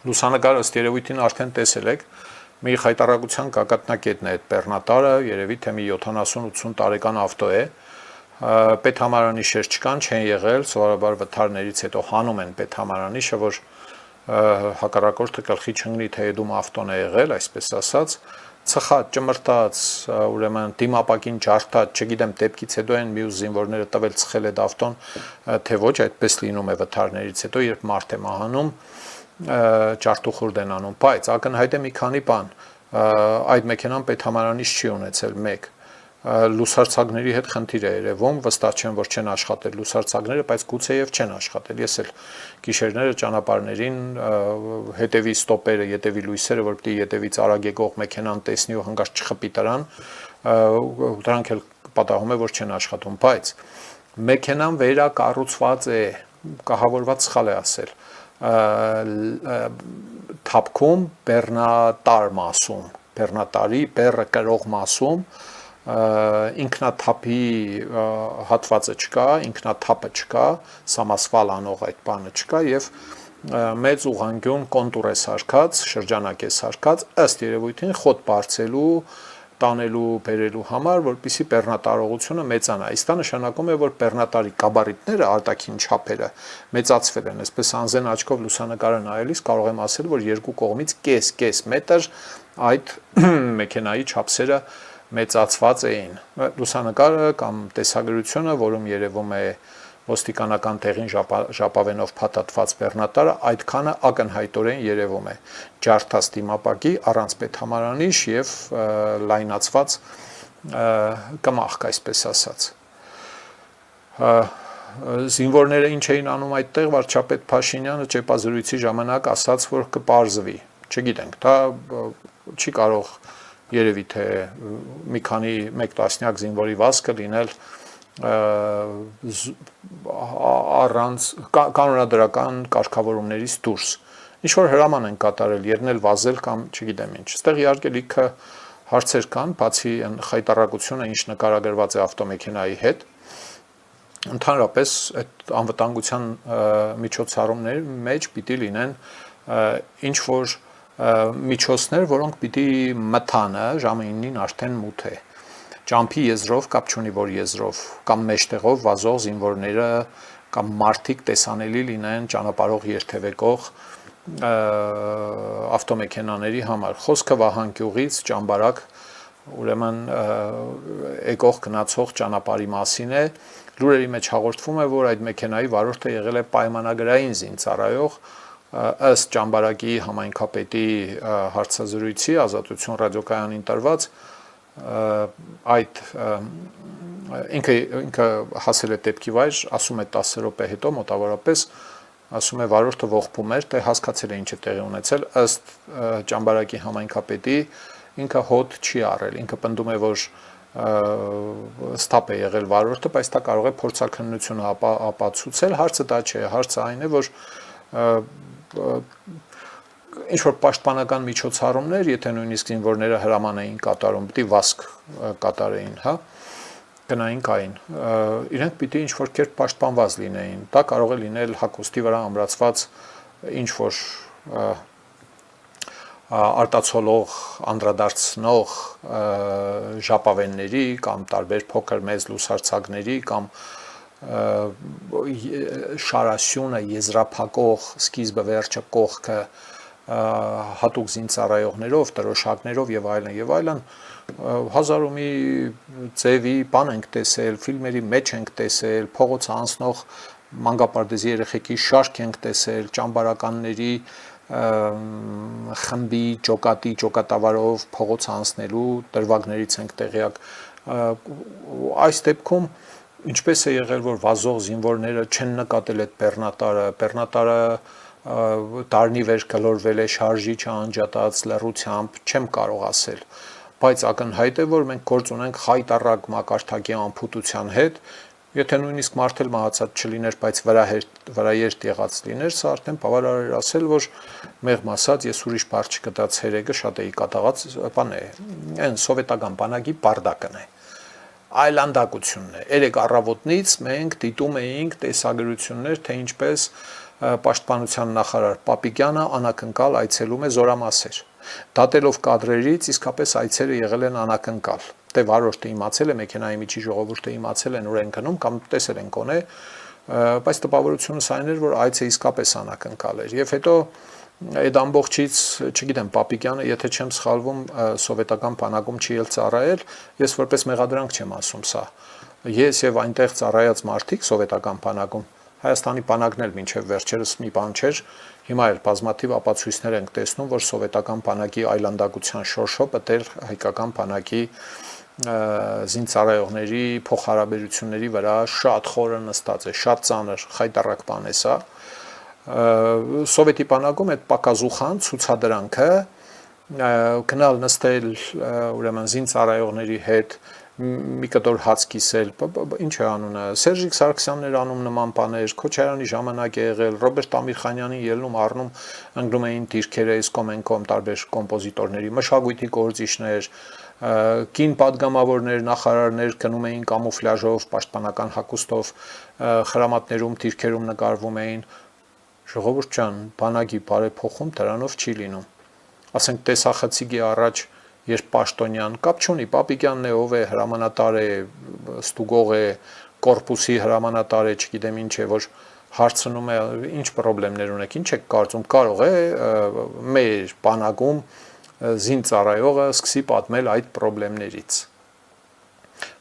Լուսանկարը ըստ երևույթին արդեն տեսել եք, մի խայտառակության գագաթնակետն է այդ բեռնատարը, երևի թե մի 70-80 տարեկան ավտո է, պետհամարանիշեր չկան, չեն եղել, սովորաբար վթարներից հետո հանում են պետհամարանիշը, որ հակառակորդը գլխի չընկնի, թե դում ավտոն է եղել, այսպես ասած, ծխած, ճմրտած, ուրեմն դիմապակին ջարդած, չգիտեմ դեպքից հետո են մյուս զինվորները տվել ծխել այդ ավտոն, թե ոչ, այդպես լինում է վթարներից հետո, երբ մարդ է մահանում, ջարդուխուրդ են անում, բայց ակնհայտ է մի քանի բան, այդ մեքենան պետհամարանիշ չի ունեցել, մեկ, լուսարձակների հետ խնդիր է երևում, վստահ չեմ, որ չեն աշխատել լուսարձակները, բայց գուցեև չեն աշխատել, ես էլ գիշերները ճանապարհներին հետևի ստոպերը, ետևի լույսերը, որ պիտի ետևից արագ եկող մեքենան տեսնի ու հանգած չխփի դրան, դրանք էլ պատահում է, որ չեն աշխատում, բայց մեքենան վերակառուցված է, կահավորված սխալ է ասել, թափքում բեռնատար մասում, բեռնատարի բեռը կրող մասում ինքնաթափի հատվածը չկա, ինքնաթափը չկա, սամասվալ անող այդ բանը չկա եւ մեծ ուղղանկյուն կոնտուր է սարքած, շրջանակ է սարքած, ըստ երևույթին խոտ բարձելու, տանելու, բերելու համար, որպեսզի բեռնատարողությունը մեծանա։ Այս դա նշանակում է, որ բեռնատարի գաբարիտները, արտաքին չափերը մեծացվել են, այսպես անզեն աչքով լուսանկարը նայելիս կարող եմ ասել, որ երկու կողմից կես մետր այդ մեքենայի չափսերը մեծացված էին։ Լուսանկարը կամ տեսագրությունը, որում երևում է ոստիկանական տեղին ժապավենով փաթաթված բեռնատարը, այդքանը ակնհայտորեն երևում է ջարդած դիմապակի առանց պետհամարանիշ եւ լայնացված կմախք, այսպես ասած։ Զինվորները ինչ էին անում այդտեղ, վարչապետ Փաշինյանը ճեպազրույցի ժամանակ ասաց, որ կպարզվի, չգիտենք, դա չի կարող երևի թե մի քանի մեկ տասնյակ զինվորի վազքը լինել առանց կանոնադրական կարգավորումներից դուրս։ Ինչ որ հրաման են կատարել, ելնել վազել կամ չգիտեմ ինչ։ Այստեղ իհարկե լիքը հարցեր կան, բացի խայտառակությունը, ինչ նկարագրված է ավտոմեքենայի հետ, ընդհանրապես այդ անվտանգության միջոցառումների մեջ պիտի լինեն ինչ որ միջոցներ, որոնք պիտի մթանը ժամը 9-ին արդեն մութ է։ Ճամփի եզրով, կապ չունի որ եզրով, կամ մեջտեղով վազող զինվորները կամ մարդիկ տեսանելի լինեն ճանապարհող երթևեկող ավտոմեքենաների համար։ Խոսքը Վահան գյուղից ճամբարակ, ուրեմն եկող գնացող ճանապարհի մասին է։ Լուրերի մեջ հաղորդվում է, որ այդ մեքենայի վարորդը եղել է պայմանագրային զինծառայող, ըստ ճամբարակի համայնքապետի հարցազրույցի Ազատություն ռադիոկայանին տրված այդ ինքը հասել է դեպքի վայր, ասում է 10 րոպե հետո մոտավորապես, ասում է վարորդը ողբում էր, թե հասկացել է ինչ է տեղի ունեցել, ըստ ճամբարակի համայնքապետի ինքը հոտ չի առել, ինքը պնդում է, որ ստապ է եղել վարորդը, բայց դա կարող է փորձաքննությունը ապացուցել, հարցը դա չէ, հարցը այն է, որ ինչ որ պաշտպանական միջոցառումներ, եթե նույնիսկ զինվորները հրաման էին կատարում, պիտի վազք կատարեին, հա, գնային կային, իրենք պիտի ինչ որ կերպ պաշտպանված լինեին, դա կարող է լինել հագուստի վրա ամրացված ինչ որ արտացոլող, անդրադարձնող ժապավենների կամ տարբեր փոքր մեծ լուսարձակների կամ շարասյունը եզրափակող սկիզբը վերջը կողքը հատուկ զինծառայողներով, տրոշակներով եւ այլն հազար ու մի ձևի բան ենք տեսել, ֆիլմերի մեջ ենք տեսել, փողոց անցնող մանկապարտեզի երեխեքի շարք ենք տեսել, ճամբարականների խմբի ճոկատավարով փողոց անցնելու դրվագներից ենք տեղյակ, այս դեպքում ինչպես է եղել, որ վազող զինվորները չեն նկատել այդ բեռնատարը դարնի վեր գլորվել է շարժի չանջատած լռությամբ, չեմ կարող ասել, բայց ակնհայտ է, որ մենք գործ ունենք խայտառակ մակարդակի անփութության հետ, եթե նույնիսկ մարդ էլ մահացած չլիներ, բայց վրաերթ եղած լիներ, սա արդեն բավարար էր ասել, որ մեղմ ասած, ես ուրիշ բառ չգտած հերեկը շատ էի կատաղած, բան է, այն սովետական բանակի բարդակն է, այլանդակությունն է, երեք առավոտնից մենք դիտում էինք տեսագրություններ, թե ինչպես պաշտպանության նախարար Պապիկյանը անակնկալ այցելում է զորամասեր։ Դատելով կադրերից իսկապես այցերը եղել են անակնկալ։ Դե վարորդը իմացել է, մեքենայի միջի ժողովուրդը իմացել են, որ են գնում կամ տեսել են կոնե, բայց տպավորությունս այն էր, որ այցը իսկապես անակնկալ էր։ Եվ հետո այդ ամբողջից, չգիտեմ, Պապիկյանը, եթե չեմ սխալվում, սովետական բանակում չի ել ծառայել, ես որպես մեղադրանք չեմ ասում սա։ Ես եւ այնտեղ ծառայած մարդիկ սովետական բանակում Հայաստանի բանակն էլ մինչև վերջերս մի բան չէր, հիմա էլ բազմաթիվ ապացույցներ ենք տեսնում, որ սովետական բանակի այլանդակության շորշոպը դեռ հայկական բանակի զինծառայողների փոխհարաբերությունների վրա շատ խորը նստած է, շատ ծանր խայտառակ բան է սա։ Սովետի բանակում այդ պակազուխան ցուցադրանքը գնալ նստել ուրեմն զինծառայողների հետ մի կտոր հաց կիսել, ինչ է անունը, Սերժիկ Սարգսյանն էր անում նման բաներ, Քոչարյանի ժամանակ է եղել, Ռոբերտ Ամիրխանյանին ելնում առնում ընկնում էին դիրքերը Էսկոմենկոմ տարբեր կոմպոզիտորների, մշակույթի գործիչներ, կին падգամավորներ, նախարարներ գնում էին կամուֆլյաժով, պաշտպանական հագուստով, խրամատներում, դիրքերում նկարվում էին։ Ժողովուրդ ջան, բանակի բարեփոխում դրանով չի լինում։ Ասենք տեսախցիկի առաջ երբ Պաշտոնյան, կապ չունի, Պապիկյանն է, ով է, հրամանատար է, ստուգող է, կորպուսի հրամանատար է, չգիտեմ ինչ է, որ հարցնում է, ինչ պրոբլեմներ ունեք, ինչ եք կարծում, կարող է մեր բանակում զինծառայողը սկսի պատմել այդ պրոբլեմներից։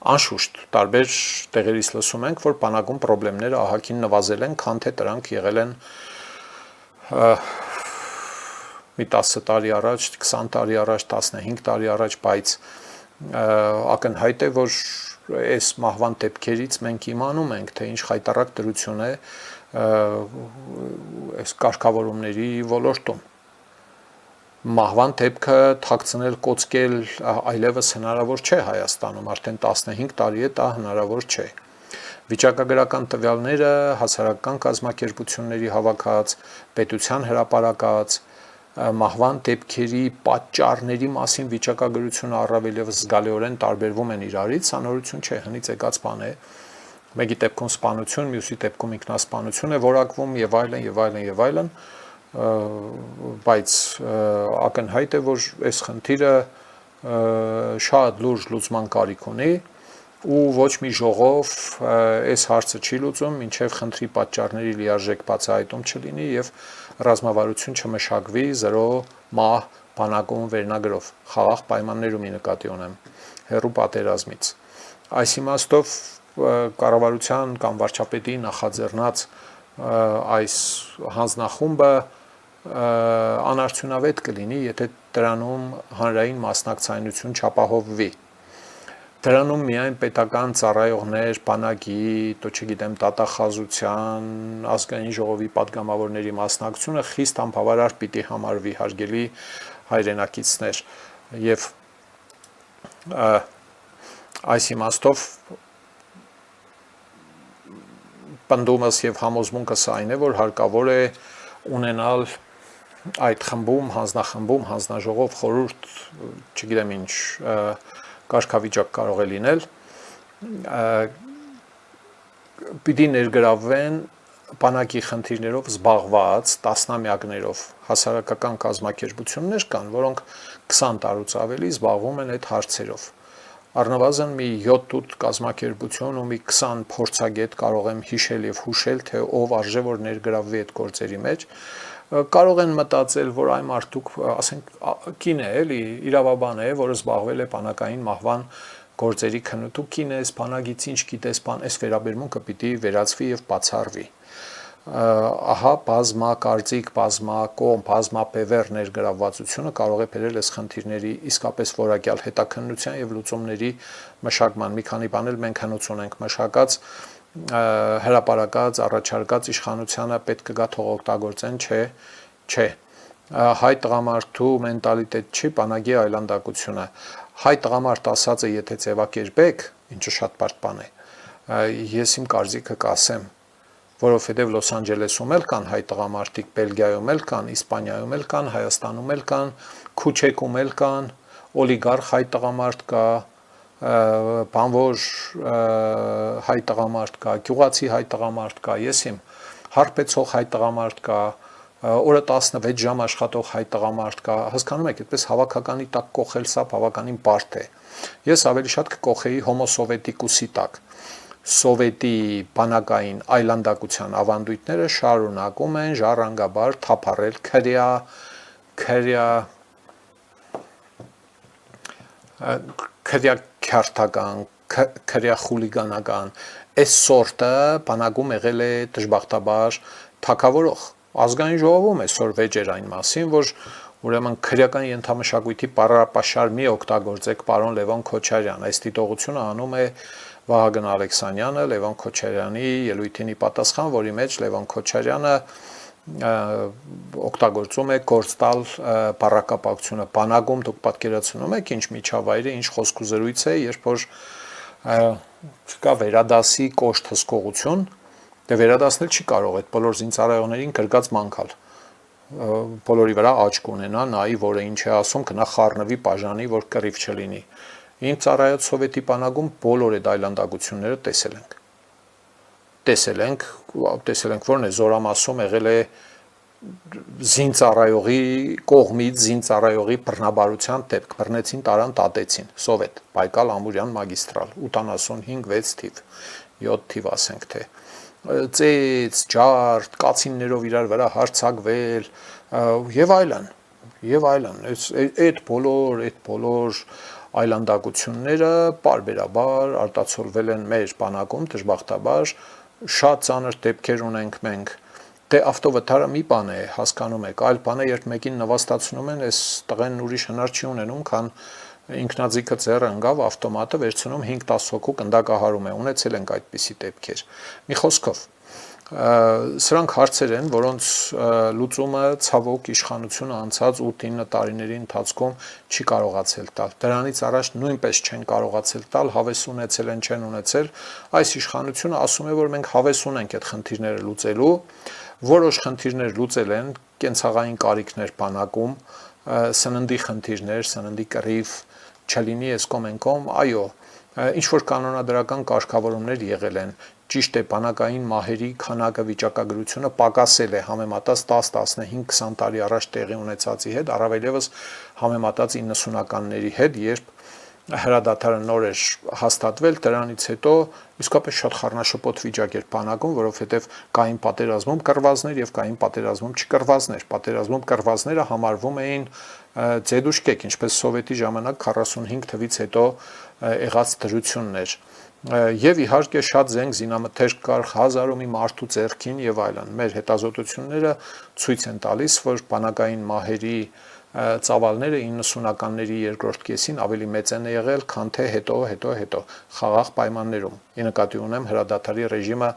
Անշուշտ, տարբեր տեղերից լսում ենք, որ բանակում պրոբլեմները ահագին նվազել են, քան թե դրանք եղել են մի 10 տարի առաջ, 20 տարի առաջ, 15 տարի առաջ, բայց ակնհայտ է, որ այս մահվան դեպքերից մենք իմանում ենք, թե ինչ խայտառակ դրություն է այս կարգավորումների ոլորտում։ Մահվան դեպքը թաքցնել, կոծկել այլևս հնարավոր չէ Հայաստանում, արդեն 15 տարի է դա հնարավոր չէ։ Վիճակագրական տվյալները հասարակական կազմակերպությունների հավաքած, պետության հրապարակած մահվան դեպքերի պատճառների մասին վիճակագրությունը առավելևս զգալիորեն տարբերվում են իրարից, սա նորություն չէ, հնից եկած բան է։ Մեկի դեպքում սպանություն, մյուսի դեպքում ինքնասպանություն է որակվում եւ այլն եւ այլն եւ այլն, բայց ակնհայտ է, որ այս խնդիրը շատ լուրջ լուծման կարիք ունի ու ոչ մի ժողով այս հարցը չի լուծում, մինչև խնդրի պատճառների լիարժեք բացահայտում չլինի եւ ռազմավարություն չմշակվի 0 մահ բանակում վերնագրով խաղաղ պայմաններում նկատի ունեմ հերու պատերազմից։ Այս իմաստով կառավարության կամ վարչապետի նախաձեռնած այս հանձնախումբը անարդյունավետ կլինի, եթե դրանում հանրային մասնակցայնություն չապահովվի։ Դրանում միայն պետական ծառայողներ, բանակի, չգիտեմ, դատախազության, ազգային ժողովի падգամավորների մասնակցությունը խիստ անբավարար պիտի համարվի, հարգելի հայրենակիցներ, եւ այս իմաստով պնդումս եւ համոզմունքս այն է, որ հարկավոր է ունենալ այդ խմբում, հանձնախմբում, հանձնաժողով, խորհուրդ, չգիտեմ ինչ կարգավիճակ կարող է լինել, պիտի ներգրավվեն բանակի խնդիրներով զբաղված տասնամյակներով հասարակական կազմակերպություններ կան, որոնք 20 տարուց ավելի զբաղվում են այդ հարցերով։ Առնվազն մի 7-8 կազմակերպություն ու մի 20 փորձագետ կարող եմ հիշել եւ հուշել, թե ով արժե որ ներգրավվի այդ գործերի մեջ, կարող են մտածել, որ այ մարդուկ, ասենք, կին է, էլի, իրավաբան է, որը զբաղվել է բանակային մահվան գործերի քննութու, կին է, բանակից ինչ գիտես, բան, այս վերաբերմունքը պիտի վերացվի եւ բացառվի։ Ահա բազմակարծիք, բազմակողմ, բազմապևեր ներգրավվածությունը կարող է բերել այս խնդիրների իսկապես որակյալ հետաքննության եւ լուծումների մշակման։ Մի քանի բան էլ մենք հնուց ունենք մշակած, հրապարակած, առաջարկած իշխանությանը պետք է գա թող օգտագործեն, չէ։ Հայ տղամարդու մենտալիտետ չի բանակի այլանդակությունը։ Հայ տղամարդ ասածը եթե ձևակերպեք, ինչը շատ բարդ բան է, ես իմ կարծիքը կասեմ, որովհետև Լոս Անջելեսում էլ կան հայ տղամարդիկ, Բելգիայում էլ կան, Իսպանիայում էլ կան, Հայաստանում էլ կան, Քուչեկում էլ կան, օլիգարխ հայ տղամարդ կա, բանվոր հայ տղամարդ կա, գյուղացի հայ տղամարդ կա, ես իմ հարբեցող հայ տղամարդ կա, օրը 16 ժամ աշխատող հայ տղամարդ կա, հասկանում եք, այդպես հավաքականի տակ կողել սա բավականին բարդ է։ Ես ավելի շատ կկողեի հոմո սովետիկուսի տակ։ Սովետի բանակային այլանդակության ավանդույթները շարունակում են ժառանգաբար թափառել քրյաքյարթական, քրյախուլիգանական այս սորտը բանակում եղել է դժբախտաբար թակավորող ազգային ժողովում այսօր վեճ էր այն մասին, որ ուրեմն քրեական ենթամշակույթի պարապաշար մի օգտագործեք պարոն Լևոն Քոչարյան, այս դիտողությունը անում է Վահագն Ալեքսանյանը Լևոն Քոչարյանի ելույթին պատասխան, որի մեջ Լևոն Քոչարյանը օգտագործում է գործ տալ բառակապակցությունը բանակում, դուք պատկերացնում եք ինչ միջավայր է, ինչ խոսք ու զրույց է, երբ որ չկա վերադասի կոշտ հսկողություն, դե վերադասնել չի կարող այդ բոլոր զինծառայողներին գրգած մանկալ, բոլորի վրա աչք ունենա, նայի, որը ինչ է ասում, գնա խառնվի, բաժանի, որ կռիվ չլինի։ Ինչ ծառայած սովետի բանակում բոլոր այդ այլանդակությունները տեսել ենք, որն է զորամասում եղել է զինծառայողի կողմից զինծառայողի բռնաբարության դեպք, բռնեցին, տարան, տատեցին, սովետ, Բայկալ Ամուրյան մագիստրալ, 85-6 թիվ, 7 թիվ ասենք թե, ծեծ, ջարդ, կացիններով իրար վրա հարձակվել, եւ այլն, այդ բոլոր այլանդակությունները պարբերաբար արտացոլվել են մեր բանակում, դժբախտաբար, շատ ծանր դեպքեր ունենք մենք, դե ավտովթարը մի բան է, հասկանում եք, այլ բան է, երբ մեկին նվաստացնում են, այս տղեն ուրիշ հնար չի ունենում, քան ինքնաձիգը ձեռը ընկավ, ավտոմատը վերցնում 5-10 հոգու կնդակահարում է, ունեցել ենք այդպիսի դեպքեր։ Մի խոսքով, սրանք հարցեր են, որոնց լուծումը ցավոք իշխանությունը անցած 8-9 տարիների ընթացքում չի կարողացել տալ։ Դրանից առաջ նույնպես չեն կարողացել տալ, հավես ունեցել են, չեն ունեցել։ Այս իշխանությունը ասում է, որ մենք հավես ունենք այդ խնդիրները լուծելու, որոշ խնդիրներ լուծել են, կենցաղային կարիքներ բանակում, սննդի խնդիրներ, սննդի կռիվ չլինի էսկոմ, այո, ինչ որ կանոնադրական կարգավորումներ եղել են, ճիշտ է, բանակային մահերի քանակը վիճակագրությունը պակասել է համեմատած 10-15-20 տարի առաջ տեղի ունեցածի հետ, առավել ևս համեմատած 90-ականների հետ, երբ հրադադարը նոր էր հաստատվել, դրանից հետո իսկապես շատ խառնաշփոթ վիճակ էր բանակում, որովհետև կային պատերազմում կռվածներ եւ կային պատերազմում չկռվածներ։ Պատերազմում կռվածները համարվում էին ձեդուշկեք, ինչպես սովետի ժամանակ 45 թվից հետո եղած դրություններ։ Եվ իհարկե շատ զենք զինամթերք կար հազարոմի մարդու ձեռքին եւ այլն։ Մեր հետազոտությունները ցույց են տալիս, որ բանակային մահերի ծավալները 90-ականների երկրորդ կեսին ավելի մեծ են եղել, քան թե հետո խաղաղ պայմաններում։ Ի նկատի ունեմ հրադադարի ռեժիմը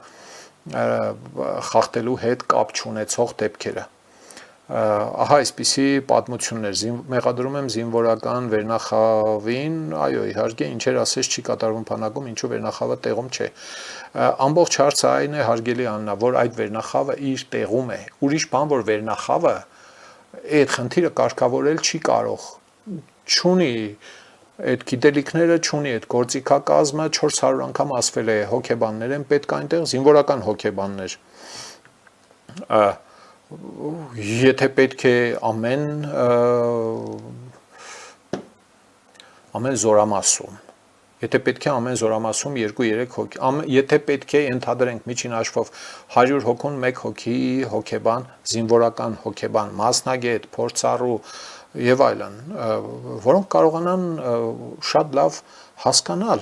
խախտելու հետ կապ չունեցող դեպքերը։ Ահա այսպիսի պատմություններ, մեղադրում եմ զինվորական վերնախավին, այո, իհարկե, ինչեր ասես չի կատարվում բանակում, ինչու վերնախավը տեղում չէ։ Ամբողջ հարցը այն է, հարգելի Աննա, որ այդ վերնախավը իր տեղում է։ Ուրիշ բան, որ վերնախավը այդ խնդիրը կարգավորել չի կարող, չունի այդ գիտելիքները, չունի այդ գործիքակազմը, 400 անգամ ասվել է, հոգեբաններ են պետք այնտեղ, զինվորական հոգեբաններ։ Եթե պետք է ամեն զորամասում, եթե պետք է ամեն զորամասում 2-3 հոգի, եթե պետք է ընդհանրենք միջին հաշվով 100 հոգուն 1 հոգի հոգեբան, զինվորական հոգեբան, մասնագետ, փորձառու եւ այլն, որոնք կարողանան շատ լավ հասկանալ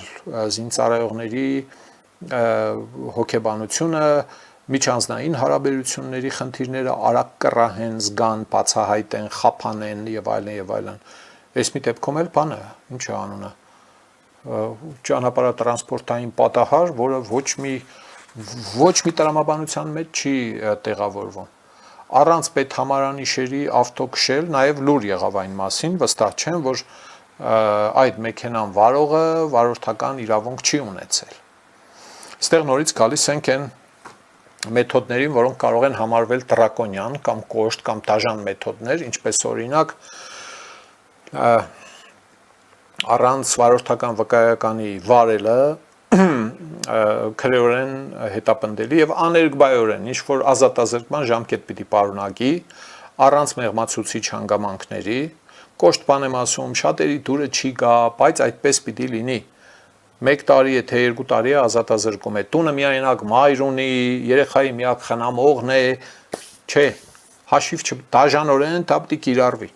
զինծառայողների հոգեբանությունը, միջանձնային հարաբերությունների խնդիրները արագ կռահեն, զգան, բացահայտեն, խափանեն եւ այլն։ Այս մի դեպքում էլ բանը, ինչ է անունը, ճանապարհատրանսպորտային պատահար, որը ոչ մի տրամաբանության մեջ չի տեղավորվում։ Առանց պետհամարանիշերի ավտո քշել, նաեւ լուր եղավ այն մասին, վստահ չեմ, որ այդ մեքենան վարողը վարորդական իրավունք չի ունեցել։ Այստեղ նորից գալիս ենք այն մեթոդներին, որոնք կարող են համարվել դրակոնյան կամ կոշտ կամ դաժան մեթոդներ, ինչպես օրինակ առանց վարորդական վկայականի վարելը քրեորեն հետապնդելի եւ աներկբայորեն ինչ որ ազատազրկման ժամկետ պիտի պարունակի առանց մեղմացուցիչ հանգամանքների կոշտ բան եմ ասում շատերի դուրը չի գա բայց այդպես պիտի լինի 1 տարի է թե 2 տարի է ազատազրկում է տունը միայնակ մայր ունի երեխայի միակ խնամողն է չէ հաշիվ դաժանորեն դա պիտի կիրառվի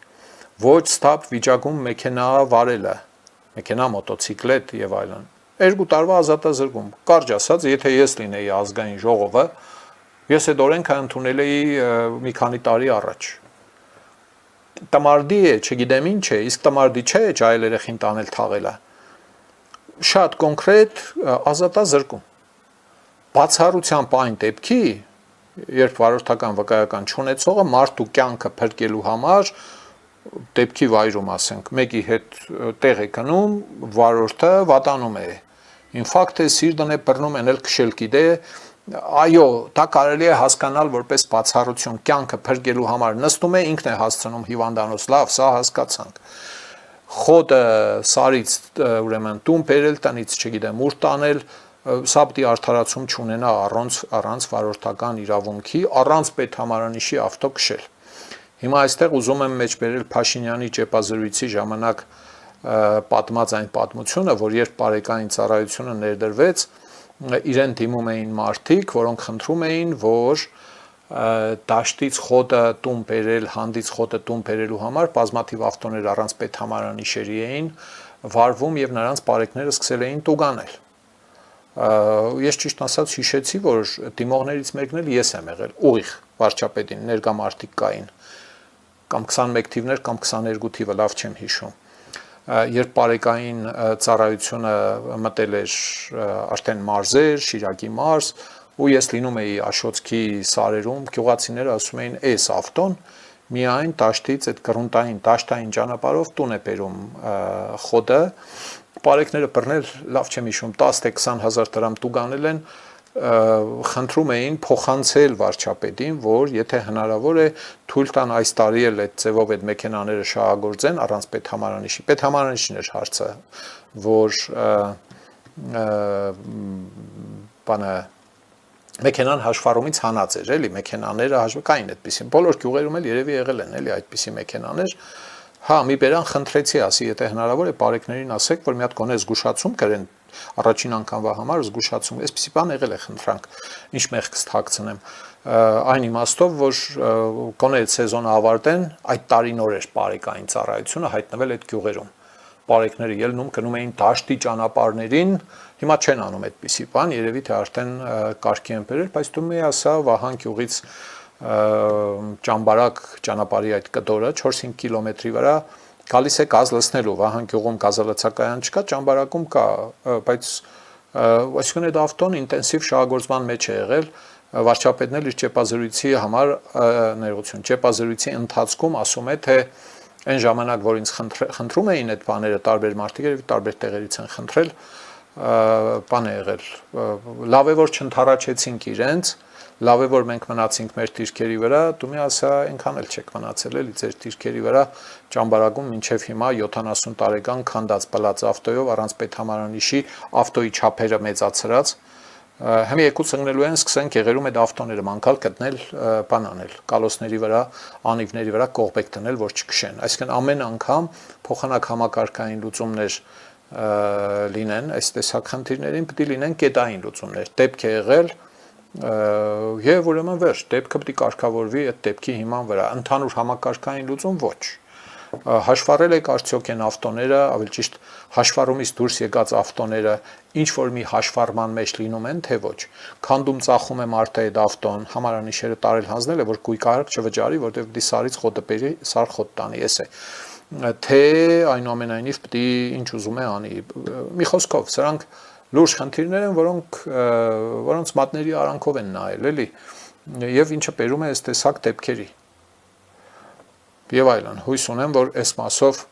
ոչ ստապ վիճակում մեքենա վարելը մեքենա մոտոցիկլետ եւ այլն 2 տարվա ազատազրկում կարճ ասած եթե ես լինեի ազգային ժողովը ես այդ օրենքը ընդունել էի մի քանի տարի առաջ տամարդի է չգիտեմ ինչ է իսկ տամարդի չէ ջայլ երեխին տանել թաղելը շատ կոնկրետ ազատազրկում բացառությամբ այն դեպքի երբ վարորդական վկայական չունեցողը մարդու կյանքը փրկելու համար դեպքի վայրում ասենք մեկի հետ տեղ է գնում վարորդը վատանում է ինֆակտ է սիրտն է բռնում են էլ քշել գիտե այո դա կարելի է հասկանալ որպես բացառություն կյանքը փրկելու համար նստում է ինքն է հասցնում հիվանդանոց լավ սա հասկացանք խոտը սարից ուրեմն տուն բերել տնից չգիտեմ ուր տանել սա պիտի արդարացում չունենա առանց վարորդական իրավունքի առանց պետհամարանիշի ավտո քշել Հիմա այստեղ ուզում եմ մեջբերել Փաշինյանի ճեպազրույցի ժամանակ պատմած այն պատմությունը, որ երբ բարեկային ծառայությունը ներդրվեց, իրեն դիմում էին մարդիկ, որոնք խնդրում էին, որ դաշտից խոտը տուն բերել, հանդից խոտը տուն բերելու համար բազմաթիվ ավտոներ առանց պետհամարանիշերի էին վարվում եւ նրանց բարեկները սկսել էին տուգանել։ Ես ճիշտ ասած հիշեցի, որ դիմողներից մեկն էլ ես եմ եղել, ուղիղ վարչապետին ներկա մարդիկ կային կամ 21 թիվներ կամ 22 թիվը լավ չեմ հիշում երբ բարեկային ծառայությունը մտել էր արդեն մարզեր, Շիրակի մարզ ու ես լինում էի Աշոտքի սարերում գյուղացիները ասում էին այս ավտոն միայն դաշտից այդ գրունտային դաշտային ճանապարհով տուն է բերում խոտը բարեկները բռնել լավ չեմ հիշում 10 թե 20 հազար դրամ տուգանել են խնդրում էին փոխանցել վարչապետին, որ եթե հնարավոր է թույլ տան այս տարի էլ այդ ձևով այդ մեքենաները շահագործեն առանց պետհամարանիշի։ Պետհամարանիշին էր հարցը, որ բանը մեքենան հաշվառումից հանած էր, էլի մեքենաները կային այդպեսին։ Բոլոր գյուղերում էլ երևի եղել են, էլի այդպիսի մեքենաներ։ Հա, մի բերան խնդրեցի, ասի, եթե հնարավոր է բարեկներին ասեք, որ մի հատ գոնե զգուշացում կրեն առաջին անգամվա համար զգուշացում, այսպեսի բան եղել է խնդրանք, ինչ մեղք կստացնեմ, այն իմաստով, որ գոնե այդ սեզոնը ավարտեն, այդ տարի նոր էր բարեկային ծառայությունը հայտնվել այդ գյուղերում, բարեկները ելնում գնում էին դաշտի ճանապարհներին, հիմա չեն անում այդպիսի բան, երևի թե արդեն կարգի են բերել, բայց դու մի ասա Վահան գյուղից Ճամբարակ ճանապարհի այդ կտորը 4-5 կիլոմետրի վրա գալիս է գազ լցնելու Վահան գյուղում գազալցակայան չկա Ճամբարակում կա բայց այսինքն այդ ավտոն ինտենսիվ շահագործման մեջ է եղել վարչապետն էլ իր ճեպազրույցի համար ներողություն ճեպազրույցի ընթացքում ասում է թե այն ժամանակ որ ինձ խնդրում էին այդ բաները տարբեր մարդիկ եւ տարբեր տեղերից են խնդրել բան է եղել լավ է որ չընթառաջեցինք իրենց լավ է որ մենք մնացինք մեր դիրքերի վրա, դու մի ասա այնքան էլ չեք մնացել էլի ձեր դիրքերի վրա Ճամբարակում մինչև հիմա 70 տարեկան քանդած բլած ավտոյով առանց պետհամարանիշի ավտոյի չափերը մեծացրած Հիմա եկուց ընկնելու են սկսենք եղերում այդ ավտոները մանկալ գտնել բան անել կալոսների վրա, անիվների վրա կողբեկ դնել, որ չքշեն։ Այսինքն ամեն անգամ փոխանակ համակարգային լուծումներ լինեն, այս տեսակ խնդիրներին պետք է լինեն կետային լուծումներ։ Դեպք է եղել եւ ուրեմն վերջ դեպքը պետք է կարգավորվի այդ դեպքի հիման վրա ընդհանուր համակարգային լուծում ոչ հաշվառել եք արդյոք են ավտոները ավելի ճիշտ հաշվառումից դուրս եկած ավտոները ինչ որ մի հաշվառման մեջ լինում են թե ոչ քանդում ծախում է մարդը այդ ավտոն համարանիշերը տարել հանձնել է որ գույքարկ չվճարի որտեղ դի սարից խոտը բերի սար խոտ տանի էս է թե այնուամենայնիվ պետք է ինչ ուզում է անի մի խոսքով սրանք լուրջ խնդիրներ են, որոնց մատների արանքով են նայել, էլի, եւ ինչը բերում է այս տեսակ դեպքերի։ Եվ այլն, հույս ունեմ, որ այս մասով